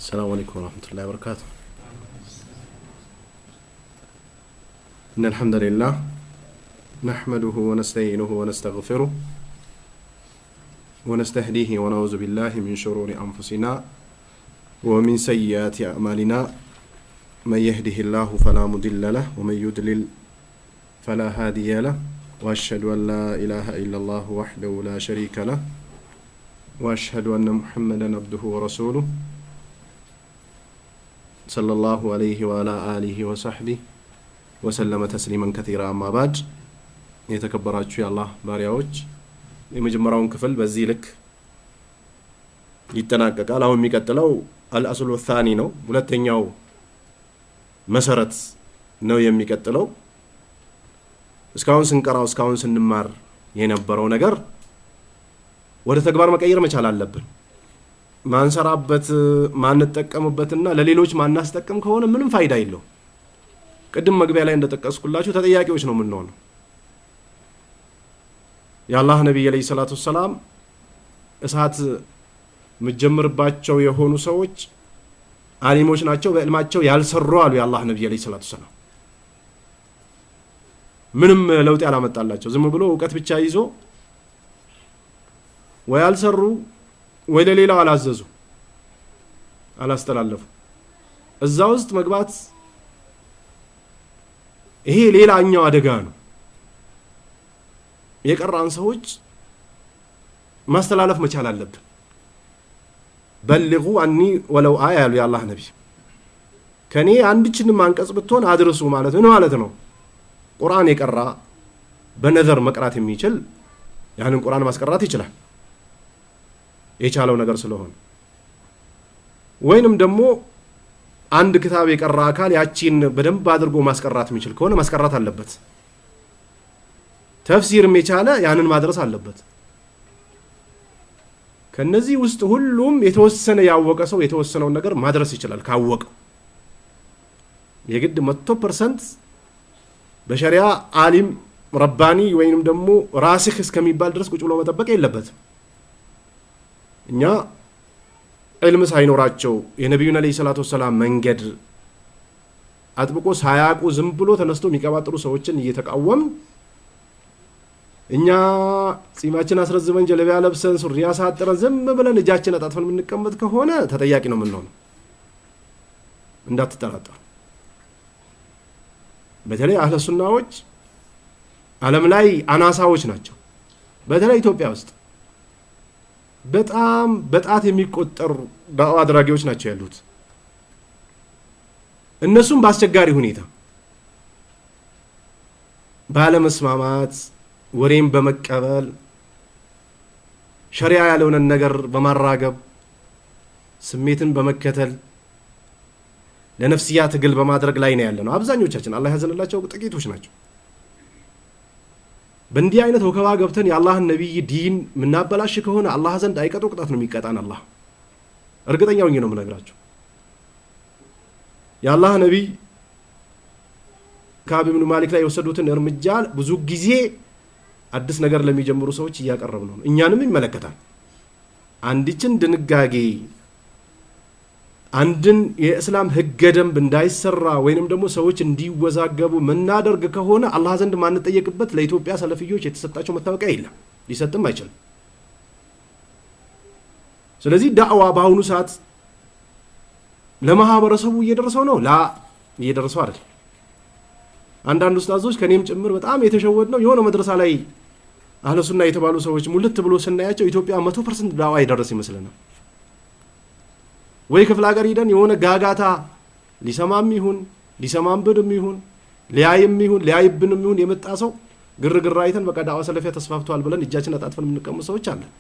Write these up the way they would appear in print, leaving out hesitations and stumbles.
السلام عليكم ورحمة الله وبركاته. إن الحمد لله نحمده ونستعينه ونستغفره ونستهديه ونعوذ بالله من شرور أنفسنا ومن سيئات أعمالنا من يهده الله فلا مضل له ومن يضلل فلا هادي له وأشهد أن لا إله إلا الله وحده لا شريك له وأشهد أن محمدا عبده ورسوله صلى الله عليه وعلى آله وصحبه وسلم تسليما كثيرا أما بعد የተከበራችሁ የአላህ ባሪያዎች የመጀመሪያውን ክፍል በዚህ ልክ ይጠናቀቃል። አሁን የሚቀጥለው አልአስሉ الثاني ነው። ሁለተኛው መሰረት ነው የሚቀጥለው። እስካሁን ስንቀራው እስካሁን ስንማር የነበረው ነገር ወደ ተግባር መቀየር መቻል አለብን። ማንሰራበት ማንጠቀምበትና ለሌሎች ማናስጠቀም ከሆነ ምንም ፋይዳ የለው። ቅድም መግቢያ ላይ እንደተጠቀስኩላችሁ ተጠያቂዎች ነው የምንሆነው። የአላህ ነብይ አለይሂ ሰላቱ ሰላም እሳት መጀመርባቸው የሆኑ ሰዎች አሊሞች ናቸው፣ በዕልማቸው ያልሰሩ አሉ የአላህ ነብይ አለይሂ ሰላቱ ሰላም። ምንም ለውጥ ያላመጣላቸው ዝም ብሎ ዕውቀት ብቻ ይዞ ወይ ያልሰሩ ወይ ለሌላው አላዘዙ አላስተላለፉ። እዛ ውስጥ መግባት ይሄ ሌላኛው አደጋ ነው። የቀራን ሰዎች ማስተላለፍ መቻል አለብን። በልጉ አኒ ወለው አያ ያሉ የአላህ ነብይ ከኔ አንድችንም አንቀጽ ብትሆን አድርሱ ማለት ነው። ቁርአን የቀራ በነዘር መቅራት የሚችል ያንን ቁርአን ማስቀራት ይችላል የቻለው ነገር ስለሆነ፣ ወይንም ደግሞ አንድ ክታብ የቀራ አካል ያቺን በደንብ አድርጎ ማስቀራት የሚችል ከሆነ ማስቀራት አለበት። ተፍሲርም የቻለ ያንን ማድረስ አለበት። ከነዚህ ውስጥ ሁሉም የተወሰነ ያወቀ ሰው የተወሰነውን ነገር ማድረስ ይችላል ካወቀው። የግድ 100% በሸሪዓ ዓሊም ረባኒ ወይንም ደግሞ ራሲኽ እስከሚባል ድረስ ቁጭ ብሎ መጠበቅ የለበትም። እኛ ዕልም ሳይኖራቸው የነብዩን አለይሂ ሰላቱ ሰላም መንገድ አጥብቆ ሳያውቁ ዝም ብሎ ተነስቶ የሚቀባጥሩ ሰዎችን እየተቃወም እኛ ጺማችን አስረዝመን ጀለቢያ ለብሰን ሱሪ አሳጥረን ዝም ብለን እጃችን አጣጥፈን የምንቀመጥ ከሆነ ተጠያቂ ነው የምንሆነው። እንዳትጠራጠሩ። በተለይ አህለ ሱናዎች ዓለም ላይ አናሳዎች ናቸው። በተለይ ኢትዮጵያ ውስጥ በጣም በጣት የሚቆጠሩ ዳዋ አድራጊዎች ናቸው ያሉት። እነሱም በአስቸጋሪ ሁኔታ ባለመስማማት ወሬም በመቀበል ሸሪዓ ያለውን ነገር በማራገብ ስሜትን በመከተል ለነፍስያ ትግል በማድረግ ላይ ነው ያለነው አብዛኞቻችን። አላህ ያዘነላቸው ጥቂቶች ናቸው። በእንዲህ አይነት ወከባ ገብተን የአላህን ነብይ ዲን ምናበላሽ ከሆነ አላህ ዘንድ አይቀጡ ቅጣት ነው የሚቀጣን። አላህ እርግጠኛው ነው የምነግራችሁ። የአላህ ነብይ ከአብ ኢብኑ ማሊክ ላይ የወሰዱትን እርምጃ ብዙ ጊዜ አዲስ ነገር ለሚጀምሩ ሰዎች እያቀረብ ነው። እኛንም ይመለከታል። አንዲችን ድንጋጌ አንድን የእስላም ህገ ደንብ እንዳይሰራ ወይንም ደግሞ ሰዎች እንዲወዛገቡ መናደርግ ከሆነ አላህ ዘንድ ማንጠየቅበት ለኢትዮጵያ ሰለፊዮች የተሰጣቸው መታወቂያ የለም፣ ሊሰጥም አይችልም። ስለዚህ ዳዕዋ በአሁኑ ሰዓት ለማህበረሰቡ እየደረሰው ነው እየደረሰው አይደል? አንዳንድ ኡስታዞች ከኔም ጭምር በጣም የተሸወድ ነው። የሆነ መድረሳ ላይ አህለ ሱና የተባሉ ሰዎች ሙልት ብሎ ስናያቸው ኢትዮጵያ 100% ዳዕዋ ይደረስ ይመስለናል። ወይ ክፍለ ሀገር ሄደን የሆነ ጋጋታ ሊሰማም ይሁን ሊሰማምብንም ይሁን ሊያይብንም ይሁን የመጣ ሰው ግርግር አይተን በቃ ዳዕዋ ሰለፊያ ተስፋፍቷል ብለን እጃችን አጣጥፈን የምንቀመጥ ሰዎች አለን።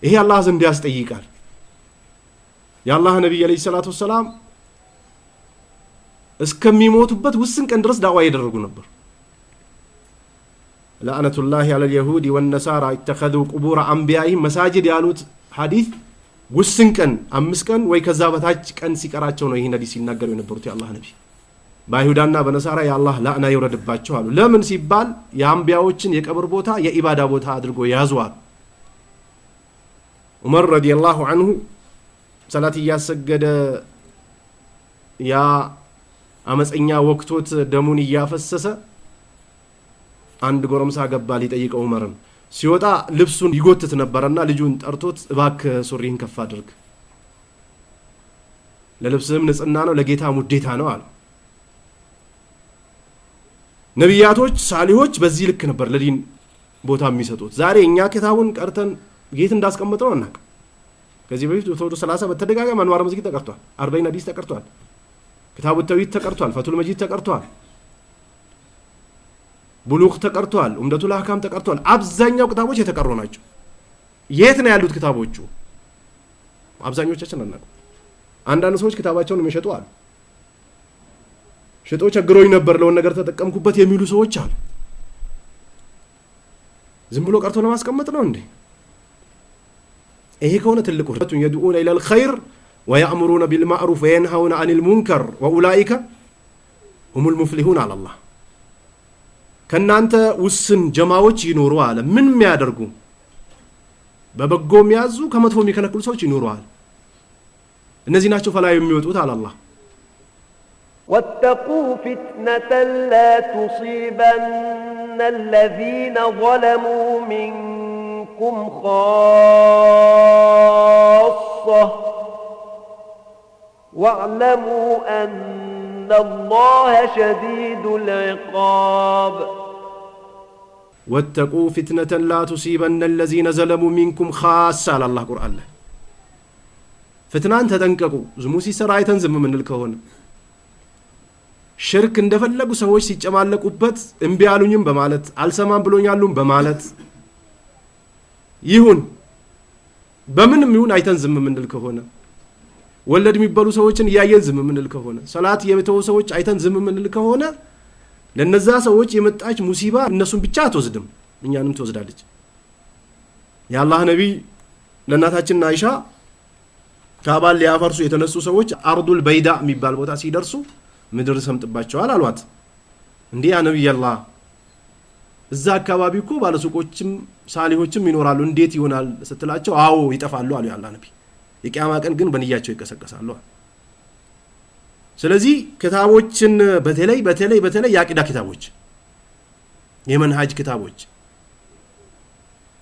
ይሄ አላህ ዘንድ ያስጠይቃል። የአላህ ነብይ አለይሂ ሰላቱ ሰላም እስከሚሞቱበት ውስን ቀን ድረስ ዳዕዋ ያደረጉ ነበር። ለአነቱላሂ ዐለል የሁዲ ወነሳራ ኢተኸዙ ቁቡር አንቢያኢሂም መሳጅድ ያሉት ሐዲስ ውስን ቀን 5 ቀን ወይ ከዛ በታች ቀን ሲቀራቸው ነው ይሄን ሐዲስ ሲናገሩ የነበሩት የአላህ ነብይ። በአይሁዳና በነሳራ የአላህ ላዕና ይውረድባቸው አሉ። ለምን ሲባል የአንቢያዎችን የቀብር ቦታ የኢባዳ ቦታ አድርጎ ያዟል። ዑመር ረዲየላሁ ዐንሁ ሰላት እያሰገደ ያ አመፀኛ ወቅቶት ደሙን እያፈሰሰ አንድ ጎረምሳ ገባ ሊጠይቀው ዑመርን። ሲወጣ ልብሱን ይጎትት ነበርና ልጁን ጠርቶት እባክህ ሱሪህን ከፍ አድርግ፣ ለልብስህም ንጽህና ነው፣ ለጌታ ሙዴታ ነው አለ። ነቢያቶች ሳሊሆች በዚህ ልክ ነበር ለዲን ቦታ የሚሰጡት። ዛሬ እኛ ኪታቡን ቀርተን ጌት እንዳስቀምጠው እናውቅ። ከዚህ በፊት ተወዶ 30 በተደጋጋሚ አንዋር መስጊድ ተቀርቷል፣ 40 ሐዲስ ተቀርቷል፣ ኪታቡ ተውሂድ ተቀርቷል፣ ፈቱል መጂድ ተቀርቷል፣ ቡሉግ ተቀርቷል፣ ኡምደቱል አህካም ተቀርቷል። አብዛኛው ኪታቦች የተቀሩ ናቸው። የት ነው ያሉት ኪታቦቹ? አብዛኞቻችን አናውቅም። አንዳንድ ሰዎች ኪታባቸውን የሚሸጡ አሉ። ሽጦ ቸግሮኝ ነበር ለውን ነገር ተጠቀምኩበት የሚሉ ሰዎች አሉ። ዝም ብሎ ቀርቶ ለማስቀመጥ ነው እንዴ? ይሄ ከሆነ ትልቁ የድኡነ ኢለል ኸይር ወያእሙሩነ ቢልማዕሩፍ ወየንሀውነ አኒል ሙንከር ወኡላኢከ ሁሙል ሙፍሊሁን አለ አላህ። ከእናንተ ውስን ጀማዎች ይኖሩ አለ። ምን የሚያደርጉ? በበጎ የሚያዙ ከመጥፎ የሚከለክሉ ሰዎች ይኖረዋል። እነዚህ ናቸው ፈላ የሚወጡት አለ አላህ። واتقوا فتنة لا تصيبن الذين ظلموا منكم خاصة واعلموا أن الله شديد العقاب. واتقوا فتنة لا تصيبن الذين ظلموا منكم خاصة على الله قرآن له. فتنان تدنككوا زموسي سرايتن زم من الكون ሽርክ እንደፈለጉ ሰዎች ሲጨማለቁበት እምቢ ያሉኝም በማለት አልሰማም ብሎኛሉም በማለት ይሁን በምንም ይሁን አይተን ዝም ምንል ከሆነ ወለድ የሚባሉ ሰዎችን ያየን ዝም ምንል ከሆነ ሰላት የመተው ሰዎች አይተን ዝም ምንል ከሆነ ለነዛ ሰዎች የመጣች ሙሲባ እነሱን ብቻ አትወስድም እኛንም ትወስዳለች። የአላህ ነብይ ለናታችን አይሻ ካባል ሊያፈርሱ የተነሱ ሰዎች አርዱል በይዳ የሚባል ቦታ ሲደርሱ ምድር ሰምጥባቸዋል አሏት። እንዴ ያ ነብይ አላህ እዛ አካባቢ እኮ ባለሱቆችም ሳሊሆችም ይኖራሉ እንዴት ይሆናል ስትላቸው አዎ ይጠፋሉ አሉ ያላህ ነብይ። የቂያማ ቀን ግን በንያቸው ይቀሰቀሳሉ። ስለዚህ ክታቦችን በተለይ ያቂዳ ክታቦች የመንሃጅ ክታቦች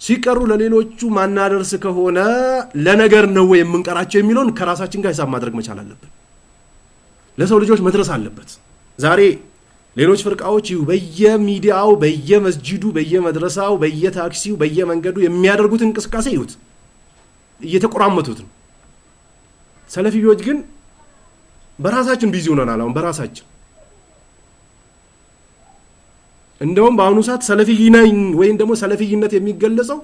ሲቀሩ ለሌሎቹ ማናደርስ ከሆነ ለነገር ነው የምንቀራቸው የሚለውን ከራሳችን ጋር ሂሳብ ማድረግ መቻል አለብን። ለሰው ልጆች መድረስ አለበት። ዛሬ ሌሎች ፍርቃዎች በየሚዲያው በየመስጂዱ በየመድረሳው በየታክሲው በየመንገዱ የሚያደርጉት እንቅስቃሴ ይሁት እየተቆራመቱት ነው። ሰለፊዮች ግን በራሳችን ቢዚ ሆነናል። አሁን በራሳችን እንደውም በአሁኑ ሰዓት ሰለፊይ ነኝ ወይም ደግሞ ሰለፊይነት የሚገለጸው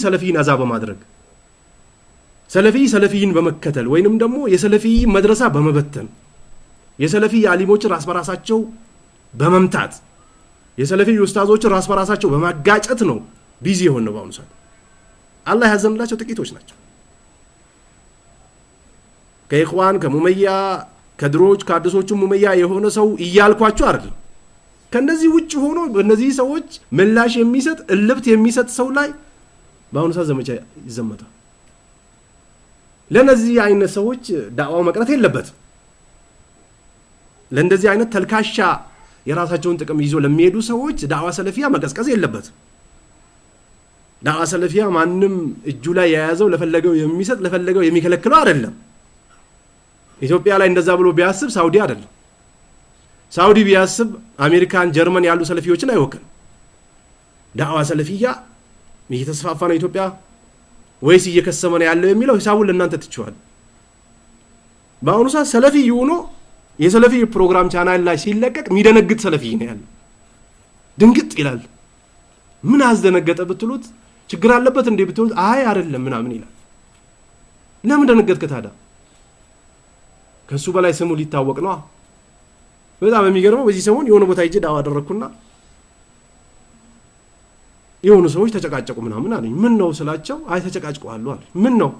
ሰለፊይን አዛ በማድረግ ሰለፊይን በመከተል ወይንም ደግሞ የሰለፊይ መድረሳ በመበተን የሰለፊይ አሊሞች ራስ በራሳቸው በመምታት የሰለፊይ ኡስታዞች ራስ በራሳቸው በማጋጨት ነው ቢዚ የሆነው በአሁኑ ሰዓት። አላህ ያዘንላቸው ጥቂቶች ናቸው። ከኢኽዋን ከሙመያ ከድሮች ከአዲሶቹ ሙመያ የሆነ ሰው እያልኳቸው አይደለም። ከነዚህ ውጭ ሆኖ በእነዚህ ሰዎች ምላሽ የሚሰጥ እልብት የሚሰጥ ሰው ላይ በአሁኑ ሰዓት ዘመቻ ይዘመታል። ለነዚህ አይነት ሰዎች ዳዕዋው መቅረት የለበትም። ለእንደዚህ አይነት ተልካሻ የራሳቸውን ጥቅም ይዞ ለሚሄዱ ሰዎች ዳዕዋ ሰለፊያ መቀዝቀዝ የለበትም። ዳዕዋ ሰለፊያ ማንም እጁ ላይ የያዘው ለፈለገው የሚሰጥ ለፈለገው የሚከለክለው አይደለም። ኢትዮጵያ ላይ እንደዛ ብሎ ቢያስብ ሳውዲ አይደለም። ሳውዲ ቢያስብ አሜሪካን ጀርመን ያሉ ሰለፊዎችን አይወክልም። ዳዕዋ ሰለፊያ እየተስፋፋ ነው ኢትዮጵያ ወይስ እየከሰመ ነው ያለው የሚለው ሂሳቡን ለእናንተ ትችዋል። በአሁኑ ሰዓት ሰለፊ ሆኖ የሰለፊ ፕሮግራም ቻናል ላይ ሲለቀቅ የሚደነግጥ ሰለፊ ነው ያለው። ድንግጥ ይላል። ምን አስደነገጠ ብትሉት ችግር አለበት እንዴ ብትሉት አይ አይደለም ምናምን ይላል። ለምን ደነገጥክ ታዲያ? ከሱ በላይ ስሙ ሊታወቅ ነው። በጣም የሚገርመው በዚህ ሰሞን የሆነ ቦታ ሄጄ ዳዕዋ አደረኩና የሆኑ ሰዎች ተጨቃጨቁ ምናምን አለኝ። ምን ነው ስላቸው አይ ተጨቃጭቀዋል አለ። ምን ነው?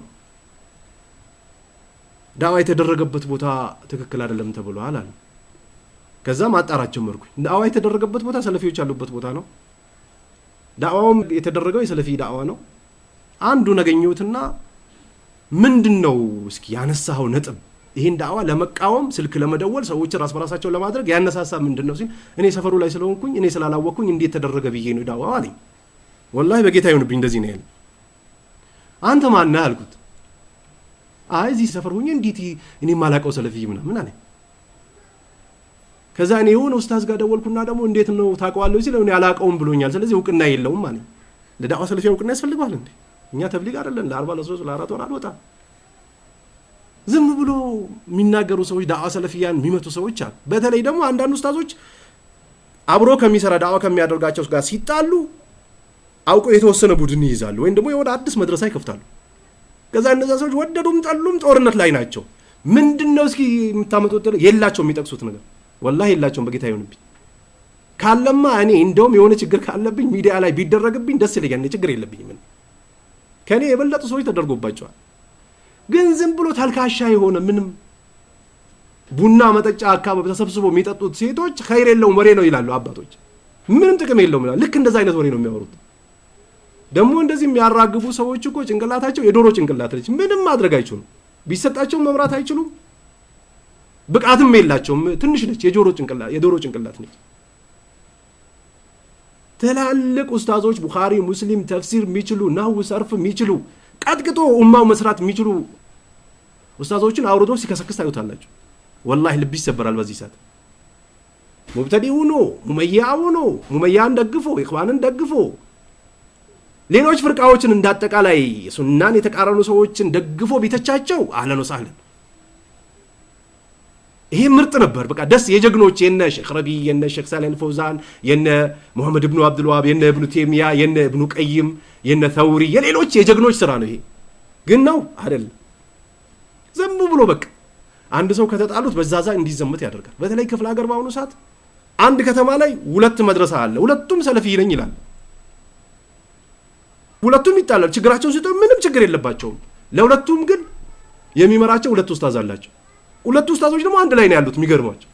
ዳዕዋ የተደረገበት ቦታ ትክክል አይደለም ተብሏል አለ። ከዛ ማጣራት ጀመርኩኝ። ዳዕዋ የተደረገበት ቦታ ሰለፊዎች ያሉበት ቦታ ነው። ዳዕዋውም የተደረገው የሰለፊ ዳዕዋ ነው። አንዱ ነገኘሁትና ምንድነው እስኪ ያነሳው ነጥብ ይሄን ዳዋ ለመቃወም ስልክ ለመደወል ሰዎች ራስ በራሳቸው ለማድረግ ያነሳሳ ምንድነው ሲል እኔ ሰፈሩ ላይ ስለሆንኩኝ እኔ ስላላወቅኩኝ እንዴት ተደረገ ብዬ ነው ዳዋ አለኝ ወላሂ በጌታ ይሁንብኝ እንደዚህ ነው ያለ አንተ ማን ነህ አልኩት አይ እዚህ ሰፈር ሆኜ እንዴት እኔ ማላቀው ሰለፊይ ምን አለኝ ከዛ እኔ የሆነ ኡስታዝ ጋር ደወልኩና ደግሞ እንዴት ነው ታውቀዋለሁ ሲል እኔ አላቀውም ብሎኛል ስለዚህ እውቅና የለውም አለኝ ለዳዋ ሰለፊያ እውቅና ያስፈልጋል እንዴ እኛ ተብሊግ አይደለን ለ40 ለ3 ለ4 ወር አልወጣ ዝም ብሎ የሚናገሩ ሰዎች ዳዋ ሰለፊያን የሚመቱ ሰዎች አሉ በተለይ ደግሞ አንዳንድ ኡስታዞች አብሮ ከሚሰራ ዳዋ ከሚያደርጋቸው ጋር ሲጣሉ አውቆ የተወሰነ ቡድን ይይዛሉ ወይም ደግሞ የወደ አዲስ መድረሳ ይከፍታሉ ከዛ እነዛ ሰዎች ወደዱም ጠሉም ጦርነት ላይ ናቸው ምንድነው እስኪ የምታመጡት የላቸው የሚጠቅሱት ነገር ወላሂ የላቸውም በጌታ ይሁንብኝ ካለማ እኔ እንደውም የሆነ ችግር ካለብኝ ሚዲያ ላይ ቢደረግብኝ ደስ ይለኛል ችግር የለብኝም ከኔ የበለጡ ሰዎች ተደርጎባቸዋል ግን ዝም ብሎ ታልካሻ የሆነ ምንም ቡና መጠጫ አካባቢ ተሰብስቦ የሚጠጡት ሴቶች ኸይር የለውም ወሬ ነው ይላሉ አባቶች ምንም ጥቅም የለውም ይላሉ ልክ እንደዛ አይነት ወሬ ነው የሚያወሩት ደግሞ እንደዚህ የሚያራግቡ ሰዎች እኮ ጭንቅላታቸው የዶሮ ጭንቅላት ነች ምንም ማድረግ አይችሉም ቢሰጣቸው መብራት አይችሉም ብቃትም የላቸውም ትንሽ ነች የዶሮ ጭንቅላት ነች ትላልቅ ኡስታዞች ቡኻሪ ሙስሊም ተፍሲር የሚችሉ ናህው ሰርፍ የሚችሉ ቀጥቅጦ ኡማው መስራት የሚችሉ ኡስታዞችን አውርዶ ሲከሰክስ ታዩታላችሁ ወላሂ ልብ ይሰበራል በዚህ ሰዓት ሙብተዲኡ ነው ሙመያው ነው ሙመያን ደግፎ ኢኽዋንን ደግፎ ሌሎች ፍርቃዎችን እንዳጠቃላይ ሱናን የተቃረኑ ሰዎችን ደግፎ ቢተቻቸው አህለን ወሰህለን ይሄ ምርጥ ነበር በቃ ደስ የጀግኖች የነ ሼክ ረቢ የነ ሼክ ሳሊህ አልፈውዛን የነ መሐመድ ኢብኑ አብዱል ወሃብ የነ ኢብኑ ተይሚያ የነ ኢብኑ ቀይም የነ ተውሪ የሌሎች የጀግኖች ስራ ነው ይሄ ግን ነው አይደል ዘም ብሎ በቃ አንድ ሰው ከተጣሉት በዛዛ እንዲዘመት ያደርጋል በተለይ ክፍለ ሀገር ባሁኑ ሰዓት አንድ ከተማ ላይ ሁለት መድረሳ አለ ሁለቱም ሰለፊ ነኝ ይላል ሁለቱም ይጣላል ችግራቸውን ሲጠው ምንም ችግር የለባቸውም ለሁለቱም ግን የሚመራቸው ሁለት ኡስታዝ አላቸው ሁለት ኡስታዞች ደግሞ አንድ ላይ ነው ያሉት የሚገርማቸው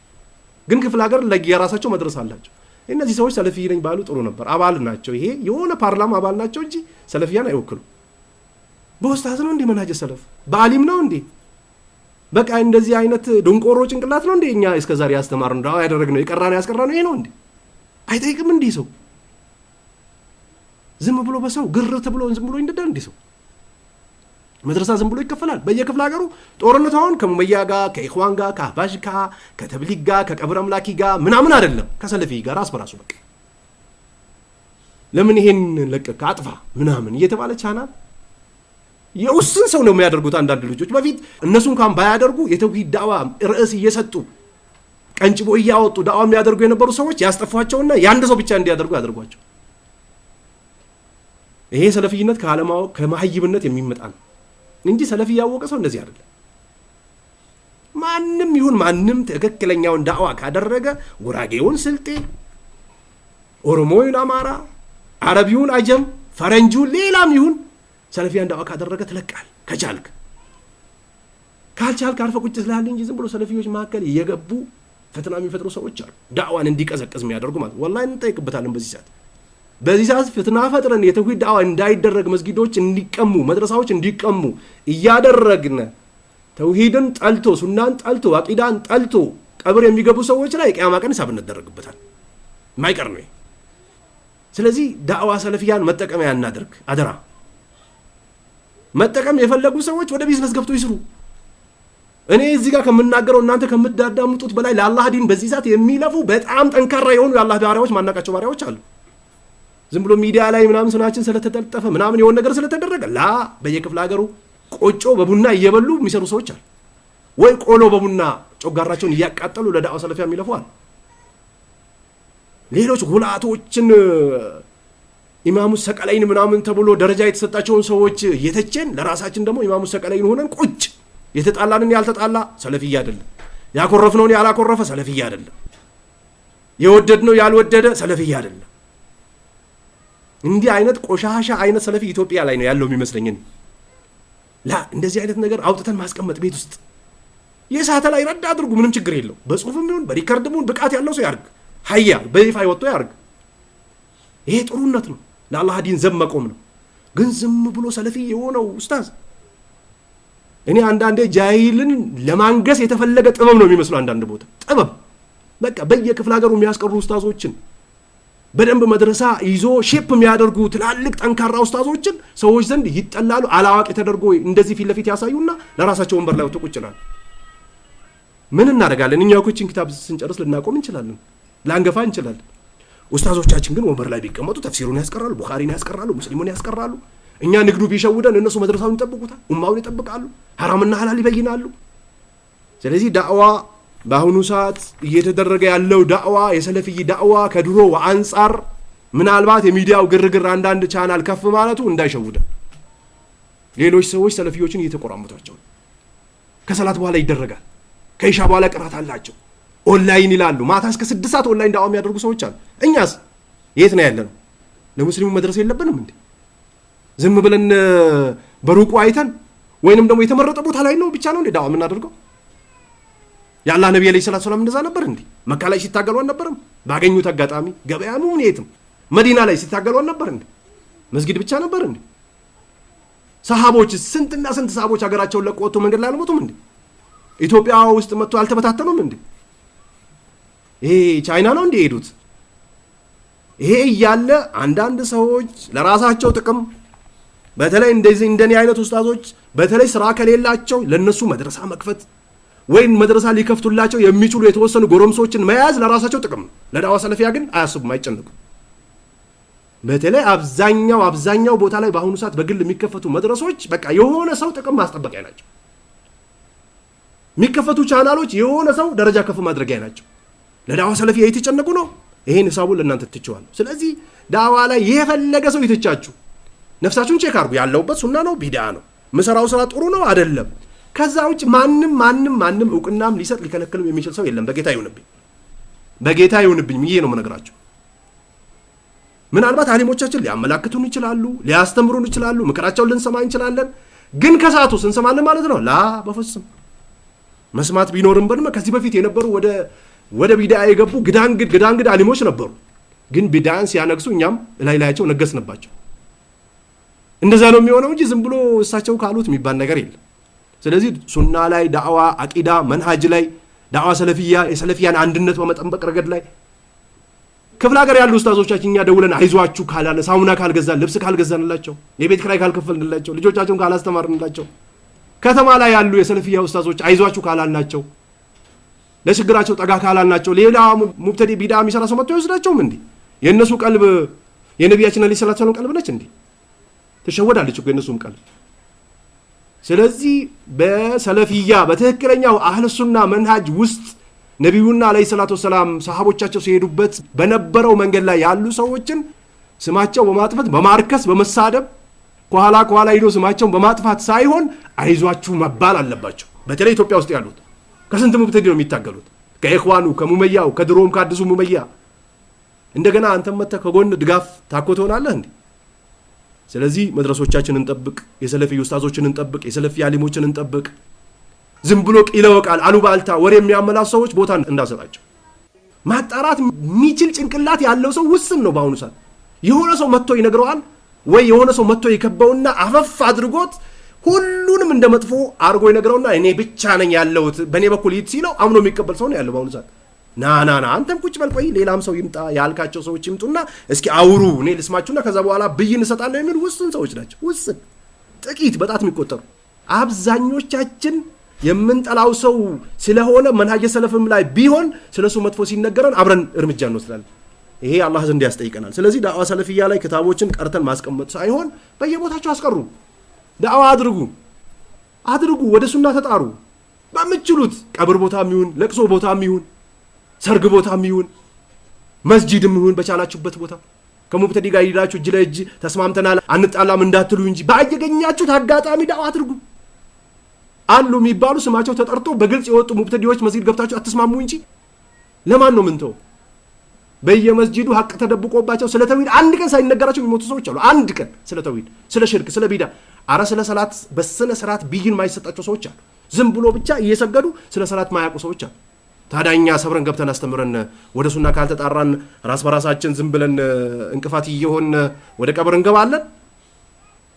ግን ክፍለ ሀገር ለየራሳቸው መድረሳ አላቸው እነዚህ ሰዎች ሰለፊ ነኝ ባሉ ጥሩ ነበር አባል ናቸው ይሄ የሆነ ፓርላማ አባል ናቸው እንጂ ሰለፊያን አይወክሉ በኡስታዝ ነው እንዴ መናጀ ሰለፍ በአሊም ነው እንዴ በቃ እንደዚህ አይነት ድንቆሮ ጭንቅላት ነው እንዴ እኛ እስከዛሬ ያስተማርን ዳዋ ያደረግነው የቀራነው ያስቀራነው ይሄ ነው እንዴ አይጠይቅም እንዴ ሰው ዝም ብሎ በሰው ግርት ብሎ ዝም ብሎ እንደዳ እንዴ ሰው መድረሳ ዝም ብሎ ይከፈላል በየክፍለ ሀገሩ ጦርነት አሁን ከሙመያ ጋር ከኢኽዋን ጋር ከአህባሽ ጋር ከተብሊግ ጋር ከቀብር አምላኪ ጋር ምናምን አይደለም ከሰለፊ ጋር ራስ በራሱ በቃ ለምን ይሄን ለቀቅ አጥፋ ምናምን እየተባለ ቻናል የውስን ሰው ነው የሚያደርጉት አንዳንድ ልጆች በፊት እነሱ እንኳን ባያደርጉ የተውሂድ ዳዋ ርዕስ እየሰጡ ቀንጭቦ እያወጡ ዳዋ የሚያደርጉ የነበሩ ሰዎች ያስጠፏቸውና ያንድ ሰው ብቻ እንዲያደርጉ ያደርጓቸው ይሄ ሰለፊይነት ከዓለማው ከማህይብነት የሚመጣ ነው እንጂ ሰለፊ ያወቀ ሰው እንደዚህ አይደለም ማንም ይሁን ማንም ትክክለኛውን ዳዋ ካደረገ ጉራጌውን ስልጤ ኦሮሞውን አማራ አረቢውን አጀም ፈረንጁን ሌላም ይሁን ሰለፊያን ዳዋ ካደረገ ትለቃል ከቻልክ ካልቻልክ አርፈ ቁጭ ስላል እንጂ ዝም ብሎ ሰለፊዎች መካከል እየገቡ ፈተና የሚፈጥሩ ሰዎች አሉ ዳዋን እንዲቀዘቅዝ የሚያደርጉ ማለት ወላሂ እንጠይቅበታለን በዚህ ሰዓት ፍትና ፈጥረን የተውሂድ ዳዋ እንዳይደረግ መስጊዶች እንዲቀሙ መድረሳዎች እንዲቀሙ እያደረግን ተውሂድን ጠልቶ ሱናን ጠልቶ አቂዳን ጠልቶ ቀብር የሚገቡ ሰዎች ላይ ቂያማ ቀን ሂሳብ እንደረግበታል ማይቀር ነው ስለዚህ ዳዋ ሰለፊያን መጠቀሚያ እናደርግ አደራ መጠቀም የፈለጉ ሰዎች ወደ ቢዝነስ ገብቶ ይስሩ እኔ እዚህ ጋር ከምናገረው እናንተ ከምትዳዳምጡት በላይ ለአላህ ዲን በዚህ ሰዓት የሚለፉ በጣም ጠንካራ የሆኑ የአላህ ባሪያዎች ማናቃቸው ባሪያዎች አሉ ዝም ብሎ ሚዲያ ላይ ምናምን ስናችን ስለተጠልጠፈ ምናምን የሆነ ነገር ስለተደረገ በየክፍለ ሀገሩ ቆጮ በቡና እየበሉ የሚሰሩ ሰዎች አሉ ወይ ቆሎ በቡና ጮጋራቸውን እያቃጠሉ ለዳዋ ሰለፊያ የሚለፉ አሉ ሌሎች ጉላቶችን ኢማሙ ሰቀለይን ምናምን ተብሎ ደረጃ የተሰጣቸውን ሰዎች የተቸን ለራሳችን ደግሞ ኢማሙ ሰቀለይን ሆነን ቁጭ የተጣላንን ያልተጣላ ሰለፊያ አይደለም ያኮረፍነውን ያላኮረፈ ሰለፊያ አይደለም የወደድነው ያልወደደ ሰለፊያ አይደለም እንዲህ አይነት ቆሻሻ አይነት ሰለፊ ኢትዮጵያ ላይ ነው ያለው የሚመስለኝ እንደዚህ አይነት ነገር አውጥተን ማስቀመጥ ቤት ውስጥ የሳተላይ ረዳ አድርጉ ምንም ችግር የለው በጽሁፍም ይሁን በሪከርድም ይሁን ብቃት ያለው ሰው ያርግ ሀያ በይፋ ይወጣ ያርግ ይሄ ጥሩነት ነው ለአላህ ዲን ዘብ መቆም ነው ግን ዝም ብሎ ሰለፊ የሆነው ኡስታዝ እኔ አንዳንዴ ጃሂልን ለማንገስ የተፈለገ ጥበብ ነው የሚመስለው አንዳንድ ቦታ ጥበብ በቃ በየክፍለ ሀገሩ የሚያስቀሩ ኡስታዞችን በደንብ መድረሳ ይዞ ሼፕ የሚያደርጉ ትላልቅ ጠንካራ ኡስታዞችን ሰዎች ዘንድ ይጠላሉ አላዋቂ ተደርጎ እንደዚህ ፊት ለፊት ያሳዩና ለራሳቸው ወንበር ላይ ወጥተው ይችላል ምን እናደርጋለን እኛው ኮቺን ኪታብ ስንጨርስ ልናቆም እንችላለን ላንገፋ እንችላለን ኡስታዞቻችን ግን ወንበር ላይ ቢቀመጡ ተፍሲሩን ያስቀራሉ ቡኻሪን ያስቀራሉ ሙስሊሙን ያስቀራሉ እኛ ንግዱ ቢሸውደን እነሱ መድረሳውን ይጠብቁታል ኡማውን ይጠብቃሉ ሐራምና ሐላል ይበይናሉ ስለዚህ ዳዕዋ በአሁኑ ሰዓት እየተደረገ ያለው ዳዕዋ የሰለፊይ ዳዕዋ ከድሮ አንፃር ምናልባት የሚዲያው ግርግር አንዳንድ ቻናል ከፍ ማለቱ እንዳይሸውደን ሌሎች ሰዎች ሰለፊዮችን እየተቆራመቷቸው ከሰላት በኋላ ይደረጋል ከኢሻ በኋላ ቅራት አላቸው ኦንላይን ይላሉ ማታ እስከ 6 ሰዓት ኦንላይን ዳዕዋ የሚያደርጉ ሰዎች አሉ እኛስ የት ነው ያለነው ለሙስሊሙ መድረስ የለብንም እንዴ ዝም ብለን በሩቁ አይተን ወይንም ደግሞ የተመረጠ ቦታ ላይ ነው ብቻ ነው እንዴ ዳዕዋ የምናደርገው ያላህ ነብይ አለይሂ ሰላቱ ሰላም እንደዛ ነበር እንዴ መካ ላይ ሲታገሉ አልነበረም ባገኙት አጋጣሚ ገበያሙ የትም መዲና ላይ ሲታገሉ አልነበር እንዴ መስጊድ ብቻ ነበር እንዴ ሰሃቦች ስንትና ስንት ሰሃቦች ሀገራቸውን ለቀው ወጥተው መንገድ ላይ አልሞቱም እንዴ ኢትዮጵያ ውስጥ መጥቶ አልተበታተኑም እንዴ ይሄ ቻይና ነው እንዴ ሄዱት ይሄ ያለ አንዳንድ ሰዎች ለራሳቸው ጥቅም በተለይ እንደኔ አይነት ኡስታዞች በተለይ ስራ ከሌላቸው ለነሱ መድረሳ መክፈት ወይን መድረሳ ሊከፍቱላቸው የሚችሉ የተወሰኑ ጎረምሶችን መያዝ ለራሳቸው ጥቅም ነው ለዳዋ ሰለፊያ ግን አያስቡም አይጨነቁም በተለይ አብዛኛው ቦታ ላይ በአሁኑ ሰዓት በግል የሚከፈቱ መድረሶች በቃ የሆነ ሰው ጥቅም ማስጠበቂያ ናቸው የሚከፈቱ ቻናሎች የሆነ ሰው ደረጃ ከፍ ማድረጊያ ናቸው ለዳዋ ሰለፊያ እየተጨነቁ ነው ይሄን ሐሳቡን ለእናንተ ትችዋለሁ ስለዚህ ዳዋ ላይ የፈለገ ሰው ይተቻችሁ ነፍሳችሁን ቼክ አድርጉ ያለውበት ሱና ነው ቢድዓ ነው መሰራው ስራ ጥሩ ነው አይደለም ከዛ ውጭ ማንንም ዕውቅናም ሊሰጥ ሊከለክልም የሚችል ሰው የለም በጌታ ይሁንብኝ ይሄ ነው መነግራችሁ ምናልባት አሊሞቻችን ሊያመላክቱን ይችላሉ ሊያስተምሩን ይችላሉ ምክራቸውን ልንሰማ እንችላለን ግን ከሰዓቱ እንሰማለን ማለት ነው ላ በፍጹም መስማት ቢኖርም በደም ከዚህ በፊት የነበሩ ወደ ቢድዓ የገቡ ግዳንግድ አሊሞች ነበሩ ግን ቢድዓን ሲያነግሱ እኛም ላይላያቸው ነገስንባቸው እንደዛ ነው የሚሆነው እንጂ ዝም ብሎ እሳቸው ካሉት የሚባል ነገር የለም ስለዚህ ሱና ላይ ዳዕዋ አቂዳ መንሃጅ ላይ ዳዕዋ ሰለፊያ የሰለፊያን አንድነት በመጠበቅ ረገድ ላይ ክፍለ ሀገር ያሉ ኡስታዞቻችን እኛ ደውለን አይዟችሁ ካላለ ሳሙና ካልገዛን ልብስ ካልገዛንላቸው የቤት ኪራይ ካልከፈልንላቸው ልጆቻቸውን ካላስተማርንላቸው ከተማ ላይ ያሉ የሰለፊያ ኡስታዞች አይዟችሁ ካላልናቸው ለችግራቸው ጠጋ ካላልናቸው ሌላ ሙብተዲ ቢድዓ የሚሰራ ሰው መጥቶ ይወስዳቸውም እንዴ የነሱ ቀልብ የነቢያችን አለይሂ ሰላቱ ሰላም ቀልብ ነች እንዴ ተሸወዳለች እኮ የነሱም ቀልብ ስለዚህ በሰለፊያ በትክክለኛው አህለ ሱና መንሃጅ ውስጥ ነብዩና አለይሂ ሰላቱ ሰላም ሰሃቦቻቸው ሲሄዱበት በነበረው መንገድ ላይ ያሉ ሰዎችን ስማቸው በማጥፋት በማርከስ በመሳደብ ከኋላ ሄዶ ስማቸውን በማጥፋት ሳይሆን አይዟችሁ መባል አለባቸው በተለይ ኢትዮጵያ ውስጥ ያሉት ከስንት ሙብተዲ ነው የሚታገሉት ከኢኽዋኑ ከሙመያው ከድሮም ከአዲሱ ሙመያ እንደገና አንተም መተህ ከጎን ድጋፍ ታኮተውናለህ እንዴ ስለዚህ መድረሶቻችንን እንጠብቅ የሰለፊ ኡስታዞችን እንጠብቅ የሰለፊ አሊሞችን እንጠብቅ ዝም ብሎ ቂለወቃል አሉባልታ ወሬ የሚያመላሱ ሰዎች ቦታ እንዳሰጣቸው ማጣራት የሚችል ጭንቅላት ያለው ሰው ውስን ነው በአሁኑ ሰዓት የሆነ ሰው መጥቶ ይነግረዋል ወይ የሆነ ሰው መጥቶ ይከበውና አፈፍ አድርጎት ሁሉንም እንደመጥፎ አርጎ ይነግረውና እኔ ብቻ ነኝ ያለሁት በእኔ በኩል ይት ሲለው አምኖ የሚቀበል ሰው ነው ያለው በአሁኑ ሰዓት ና አንተም ቁጭ በል ቆይ ሌላም ሰው ይምጣ ያልካቸው ሰዎች ይምጡና እስኪ አውሩ እኔ ልስማችሁና ከዛ በኋላ ብይን እሰጣለሁ የሚሉ ውስን ሰዎች ናቸው ውስን ጥቂት በጣት የሚቆጠሩ አብዛኞቻችን የምንጠላው ሰው ስለሆነ መንሃጀ ሰለፍም ላይ ቢሆን ስለሱ መጥፎ ሲነገረን አብረን እርምጃ እንወስዳለን ይሄ አላህ ዘንድ ያስጠይቀናል ስለዚህ ዳዕዋ ሰለፊያ ላይ ክታቦችን ቀርተን ማስቀመጥ ሳይሆን በየቦታቸው አስቀሩ ዳዕዋ አድርጉ ወደ ሱና ተጣሩ በመችሉት ቀብር ቦታም ይሁን ለቅሶ ቦታም ይሁን ሰርግ ቦታም ይሁን መስጂድም ይሁን በቻላችሁበት ቦታ ከሙብተዲ ጋር ሄዳችሁ እጅ ለእጅ ተስማምተናል አንጣላም እንዳትሉ እንጂ ባየገኛችሁት አጋጣሚ ዳዕዋ አድርጉ አሉ የሚባሉ ስማቸው ተጠርቶ በግልጽ የወጡ ሙብተዲዎች መስጊድ ገብታችሁ አትስማሙ እንጂ ለማን ነው ምንተው በየመስጂዱ ሐቅ ተደብቆባቸው ስለ ተውሂድ አንድ ቀን ሳይነገራቸው የሚሞቱ ሰዎች አሉ አንድ ቀን ስለ ተውሂድ ስለ ሽርክ ስለ ቢዳ አረ ስለ ሰላት በስነ ስርዓት ቢይን ማይሰጣቸው ሰዎች አሉ ዝም ብሎ ብቻ እየሰገዱ ስለ ሰላት ማያውቁ ሰዎች አሉ ታዳኛ ሰብረን ገብተን አስተምረን ወደ ሱና ካልተጣራን ራስ በራሳችን ዝም ብለን እንቅፋት እየሆን ወደ ቀብር እንገባለን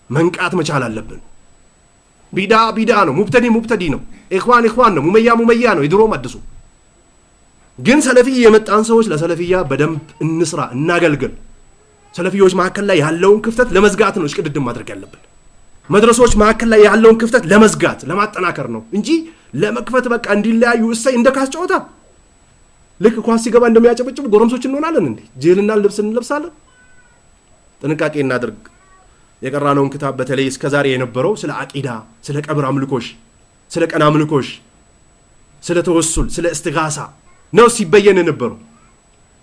መንቃት መቻል አለብን ቢዳ ነው፣ ሙብተዲ ነው፣ ኢኽዋን ነው፣ ሙመያ ነው። የድሮም አዲሱ ግን ሰለፊያ የመጣን ሰዎች ለሰለፊያ በደንብ እንስራ፣ እናገልግል። ሰለፊዮች መካከል ላይ ያለውን ክፍተት ለመዝጋት ነው እሽቅድድም ማድረግ ያለብን። መድረሶች መካከል ላይ ያለውን ክፍተት ለመዝጋት ለማጠናከር ነው እንጂ ለመክፈት በቃ እንዲለያዩ እሰይ እንደካስ ጨዋታ ልክ ኳስ ሲገባ እንደሚያጨበጭቡ ጎረምሶች እንሆናለን እንዴ? ጅልና ልብስ እንለብሳለን። ጥንቃቄ እናድርግ። የቀራነውን ክታብ በተለይ እስከዛሬ የነበረው ስለ አቂዳ፣ ስለ ቀብር አምልኮሽ፣ ስለ ቀን አምልኮሽ፣ ስለ ተወሱል፣ ስለ እስትጋሳ ነው ሲበየን የነበረው።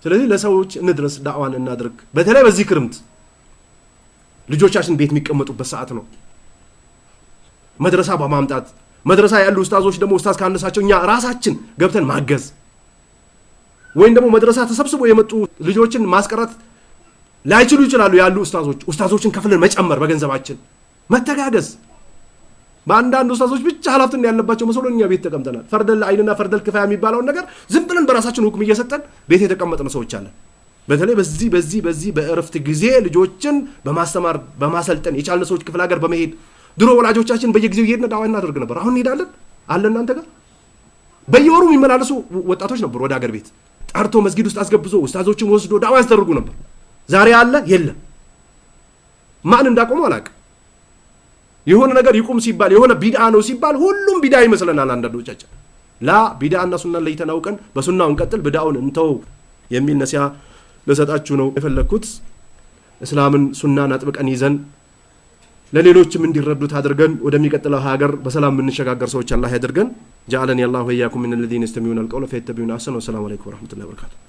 ስለዚህ ለሰዎች እንድረስ፣ ዳዕዋን እናድርግ። በተለይ በዚህ ክርምት ልጆቻችን ቤት የሚቀመጡበት ሰዓት ነው። መድረሳ በማምጣት መድረሳ ያሉ ኡስታዞች ደግሞ ኡስታዝ ካነሳቸው እኛ ራሳችን ገብተን ማገዝ ወይም ደግሞ መድረሳ ተሰብስቦ የመጡ ልጆችን ማስቀረት ላይችሉ ይችላሉ ያሉ ኡስታዞችን ከፍለን መጨመር፣ በገንዘባችን መተጋገዝ። በአንዳንድ ኡስታዞች ብቻ ኃላፊነት ያለባቸው መስሎን እኛ ቤት ተቀምጠናል። ፈርደል አይንና ፈርደል ክፋያ የሚባለውን ነገር ዝም ብለን በራሳችን ሁክም እየሰጠን ቤት የተቀመጥን ሰዎች አለን። በተለይ በዚህ በእረፍት ጊዜ ልጆችን በማስተማር በማሰልጠን የቻልን ሰዎች ክፍለ ሀገር በመሄድ ድሮ ወላጆቻችን በየጊዜው እየሄድን ዳዕዋ እናደርግ ነበር። አሁን እንሄዳለን አለ እናንተ ጋር በየወሩ የሚመላለሱ ወጣቶች ነበሩ። ወደ ሀገር ቤት ጠርቶ መስጊድ ውስጥ አስገብዞ ኡስታዞችን ወስዶ ዳዕዋ ያስደርጉ ነበር። ዛሬ አለ የለም። ማን እንዳቆመው አላውቅም። የሆነ ነገር ይቁም ሲባል የሆነ ቢድዓ ነው ሲባል ሁሉም ቢድዓ ይመስለናል አንዳንዶቻችን። ቢድዓና ሱናን ለይተን አውቀን በሱናው እንቀጥል፣ ቢድዓውን እንተው የሚል ነሲሃ ለሰጣችሁ ነው የፈለኩት። እስላምን ሱናን አጥብቀን ይዘን ለሌሎችም እንዲረዱት አድርገን ወደሚቀጥለው ሀገር በሰላም የምንሸጋገር ሰዎች አላህ ያድርገን። ጀዐለኒ አላሁ ወኢያኩም ሚነ الذين يستمعون القول فيتبعون احسنه። ወሰላሙ አለይኩም ወራህመቱላሂ ወበረካቱሁ።